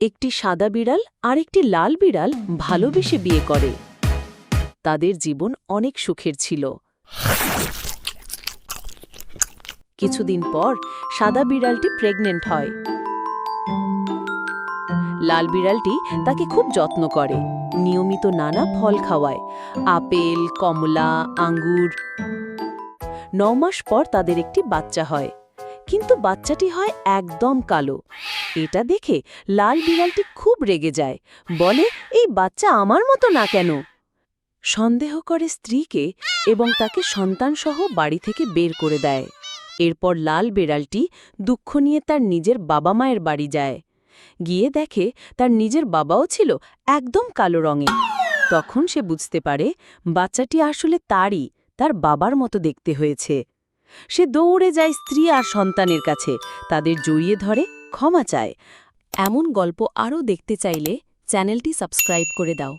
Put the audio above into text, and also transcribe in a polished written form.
একটি সাদা বিড়াল আর একটি লাল বিড়াল ভালোবেসে বিয়ে করে। তাদের জীবন অনেক সুখের ছিল। কিছুদিন পর সাদা বিড়ালটি প্রেগনেন্ট হয়। লাল বিড়ালটি তাকে খুব যত্ন করে, নিয়মিত নানা ফল খাওয়ায়, আপেল, কমলা, আঙ্গুর। 9 মাস পর তাদের একটি বাচ্চা হয়, কিন্তু বাচ্চাটি হয় একদম কালো। এটা দেখে লাল বিড়ালটি খুব রেগে যায়, বলে, এই বাচ্চা আমার মতো না কেন? সন্দেহ করে স্ত্রীকে এবং তাকে সন্তানসহ বাড়ি থেকে বের করে দেয়। এরপর লাল বিড়ালটি দুঃখ নিয়ে তার নিজের বাবা মায়ের বাড়ি যায়। গিয়ে দেখে তার নিজের বাবাও ছিল একদম কালো রঙে। তখন সে বুঝতে পারে বাচ্চাটি আসলে তার বাবার মতো দেখতে হয়েছে। সে দৌড়ে যায় স্ত্রী আর সন্তানের কাছে, তাদের জড়িয়ে ধরে ক্ষমা চায়। এমন গল্প আরও দেখতে চাইলে চ্যানেলটি সাবস্ক্রাইব করে দাও।